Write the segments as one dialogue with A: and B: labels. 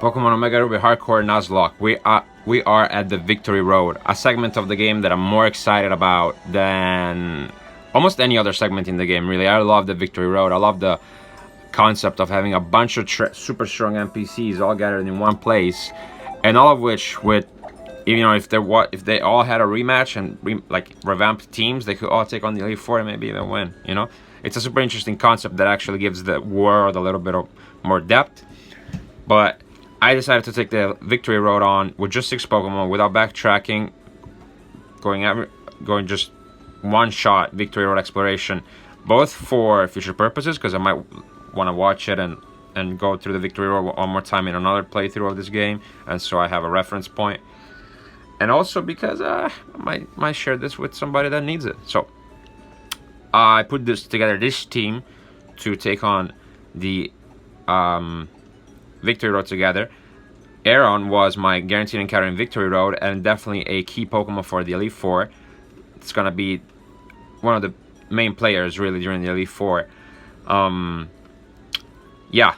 A: Pokemon Omega Ruby Hardcore Nuzlocke. We are at the Victory Road, a segment of the game that I'm more excited about than almost any other segment in the game. Really, I love the Victory Road. I love the concept of having a bunch of super strong NPCs all gathered in one place, and all of which with, if they all had a rematch and revamped teams, they could all take on the Elite Four and maybe even win. It's a super interesting concept that actually gives the world a little bit of more depth. But I decided to take the Victory Road on with just 6 Pokemon without backtracking, going just one shot Victory Road exploration, both for future purposes because I might want to watch it and go through the Victory Road one more time in another playthrough of this game, and so I have a reference point, and also because I might share this with somebody that needs it. So I put this team to take on the Victory Road together. Aeron was my guaranteed encounter in Victory Road and definitely a key Pokemon for the Elite Four. It's gonna be one of the main players really during the Elite Four. Yeah,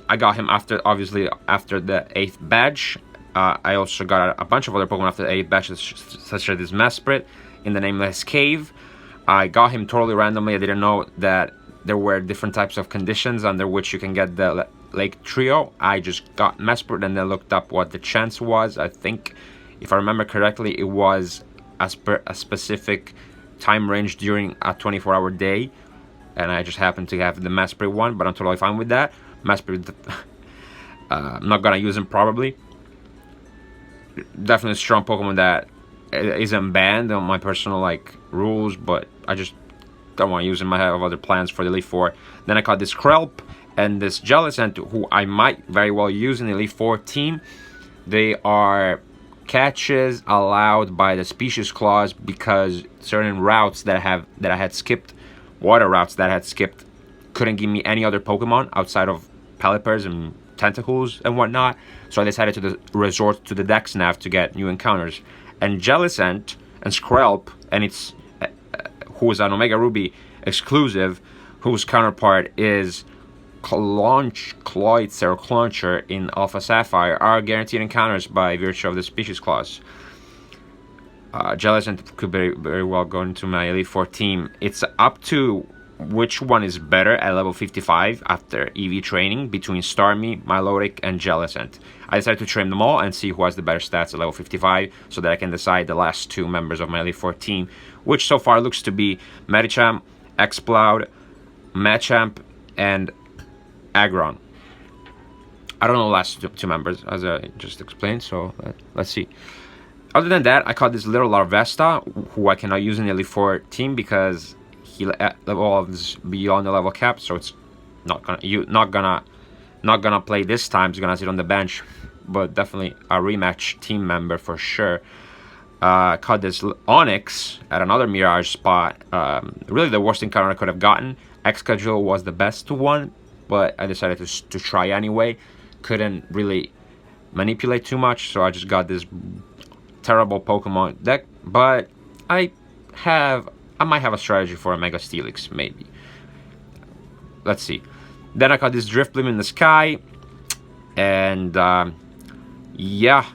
A: I got him after the 8th badge. I also got a bunch of other Pokemon after the 8th badge, such as this Mesprit in the Nameless Cave. I got him totally randomly. I didn't know that there were different types of conditions under which you can get the Lake Trio. I just got Mesprit and then looked up what the chance was. I think, if I remember correctly, it was as per a specific time range during a 24-hour day, and I just happened to have the Mesprit one, but I'm totally fine with that. Mesprit, I'm not gonna use him probably. Definitely a strong Pokemon that isn't banned on my personal rules, but I just don't want to use him. I have other plans for the Elite Four. Then I caught this Krelp and this Jellicent, who I might very well use in the Elite Four team. They are catches allowed by the species clause because certain routes that I had skipped, water routes that I had skipped, couldn't give me any other Pokemon outside of Pelipper's and Tentacles and whatnot. So I decided to resort to the Dex Nav to get new encounters. And Jellicent and Skrelp, and it's who is an Omega Ruby exclusive, whose counterpart is Cloyster in Alpha Sapphire, are guaranteed encounters by virtue of the species clause. Jellicent could very well go into my Elite Four team. It's up to which one is better at level 55 after EV training between Starmie, Milotic, and Jellicent. I decided to train them all and see who has the better stats at level 55 so that I can decide the last 2 members of my Elite Four team, which so far looks to be Medicham, Exploud, Machamp, and Aggron. I don't know the last 2 members, as I just explained, so let's see. Other than that, I caught this little Larvesta, who I cannot use in the Elite Four team because he evolves beyond the level cap, so it's not gonna play this time. It's gonna sit on the bench, but definitely a rematch team member for sure. Caught this Onyx at another Mirage spot. Really the worst encounter I could have gotten. Excadrill was the best one, but I decided to try anyway. Couldn't really manipulate too much, so I just got this terrible Pokemon deck. But I might have a strategy for a Mega Steelix, maybe. Let's see. Then I got this Drifblim in the sky, and yeah.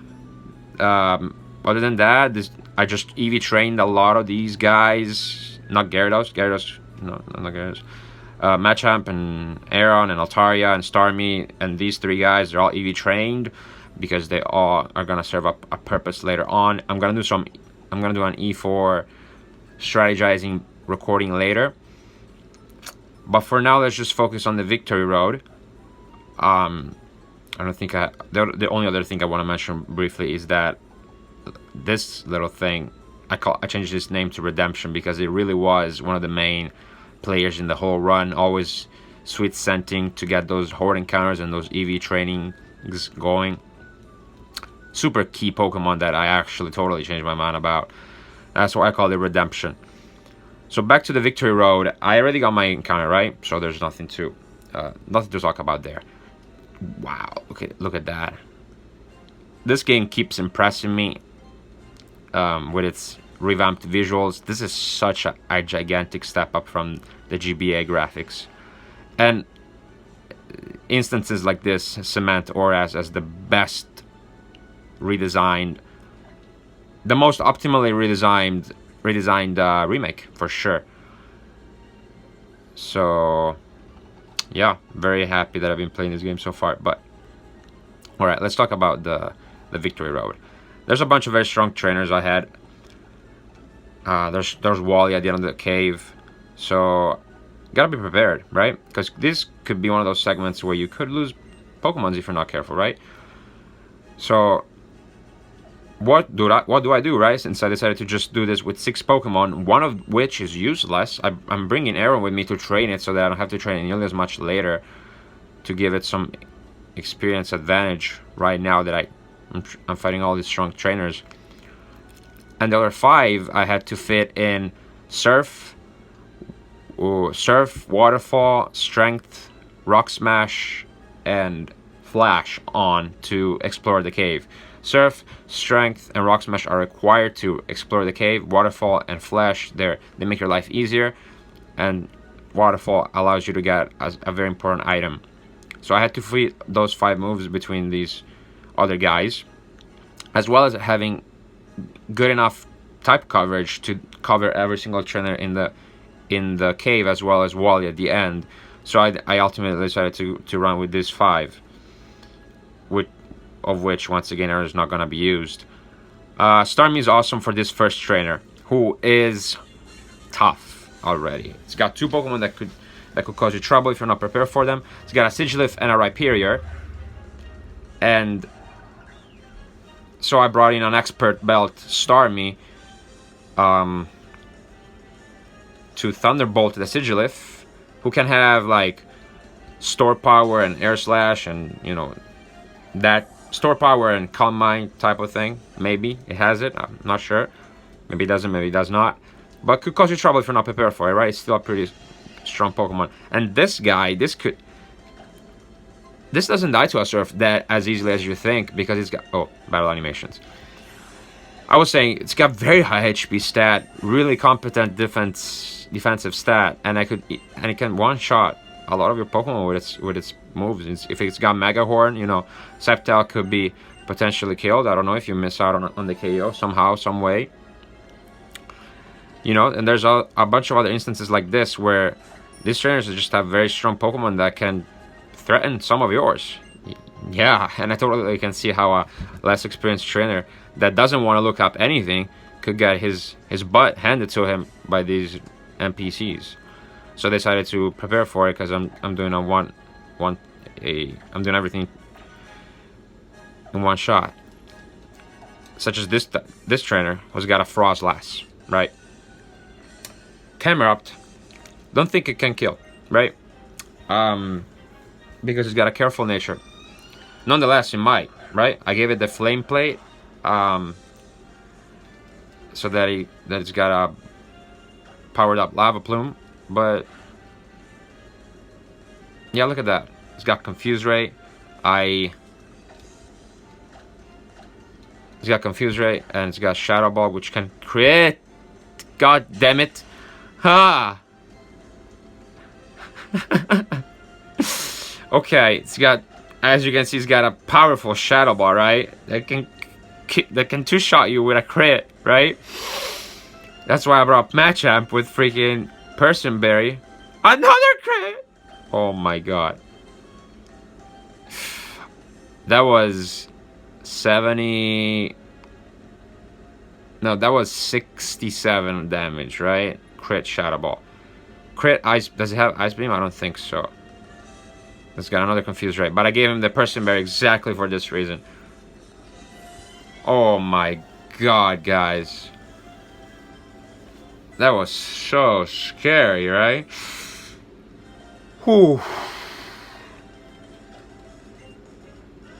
A: Other than that, I just EV trained a lot of these guys. Not Gyarados. No, not Gyarados. Machamp and Aeron and Altaria and Starmie, and these 3 guys, they're all EV trained because they all are gonna serve up a purpose later on. I'm gonna do an E4 strategizing recording later, but for now let's just focus on the Victory Road. I don't think the only other thing I want to mention briefly is that this little thing, I changed his name to Redemption because it really was one of the main players in the whole run, always sweet scenting to get those horde encounters and those EV trainings going. Super key Pokemon that I actually totally changed my mind about. That's why I call it Redemption. So back to the Victory Road. I already got my encounter, right? So there's nothing to talk about there. Wow, okay, look at that. This game keeps impressing me with its revamped visuals. This is such a gigantic step up from the GBA graphics. And instances like this cement ORAS as the best redesigned, the most optimally redesigned remake for sure. So yeah, very happy that I've been playing this game so far. But all right, let's talk about the victory road. There's a bunch of very strong trainers I had. There's Wally at the end of the cave, so gotta be prepared, right? Because this could be one of those segments where you could lose Pokemons if you're not careful, right? So what do I do, right? Since I decided to just do this with 6 Pokemon, one of which is useless. I'm bringing Arrow with me to train it so that I don't have to train it nearly as much later, to give it some experience advantage right now that I'm fighting all these strong trainers. And the other 5 I had to fit in Surf, Waterfall, Strength, Rock Smash, and Flash on to explore the cave. Surf, Strength, and Rock Smash are required to explore the cave. Waterfall and Flash, they make your life easier, and Waterfall allows you to get a very important item. So I had to fit those 5 moves between these other guys, as well as having good enough type coverage to cover every single trainer in the cave, as well as Wally at the end. So I ultimately decided to run with these 5, of which once again is not going to be used. Starmie is awesome for this first trainer, who is tough already. It's got 2 Pokemon that could cause you trouble if you're not prepared for them. It's got a Sigilyph and a Rhyperior, and so I brought in an expert belt Starmie to Thunderbolt the Sigilyph, who can have like Store Power and Air Slash, and you know, that Store Power and Calm Mind type of thing. Maybe it has it, I'm not sure. Maybe it doesn't, maybe it does not. But could cause you trouble if you're not prepared for it, right? It's still a pretty strong Pokemon. And this guy, this doesn't die to a Surf that as easily as you think, because it's got, oh, battle animations. I was saying it's got very high HP stat, really competent defensive stat, and it can one-shot a lot of your Pokemon with its moves. If it's got Mega Horn, you know, Sceptile could be potentially killed. I don't know if you miss out on the KO somehow, some way. You know, and there's a bunch of other instances like this where these trainers just have very strong Pokemon that can threaten some of yours. Yeah, and I totally can see how a less experienced trainer that doesn't want to look up anything could get his butt handed to him by these NPCs. So I decided to prepare for it, because I'm doing I'm doing everything in one shot. Such as this trainer who's got a Frostlass, right? Camerupt, don't think it can kill, right? Because it's got a careful nature. Nonetheless, it might, right? I gave it the Flame Plate, so that it's got a powered up Lava Plume. But yeah, look at that. It's got Confuse Ray. It's got Confuse Ray, and it's got Shadow Ball, which can create. God damn it! Ha! Okay, it's got, as you can see, it's got a powerful Shadow Ball, right? That can two-shot you with a crit, right? That's why I brought Machamp with freaking Personberry. Another crit! Oh my god. That was 70... No, that was 67 damage, right? Crit Shadow Ball. Crit Ice... Does it have Ice Beam? I don't think so. It's got another Confused Ray. But I gave him the Personberry exactly for this reason. Oh my god, guys. That was so scary, right? Whew.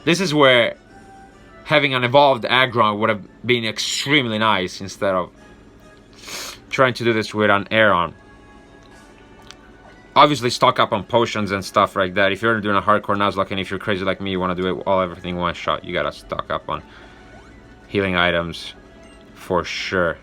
A: This is where having an evolved Aggron would have been extremely nice, instead of trying to do this with an Aeron. Obviously, stock up on potions and stuff like that. If you're doing a hardcore Nuzlocke, and if you're crazy like me, you want to do everything one shot, you gotta stock up on healing items for sure.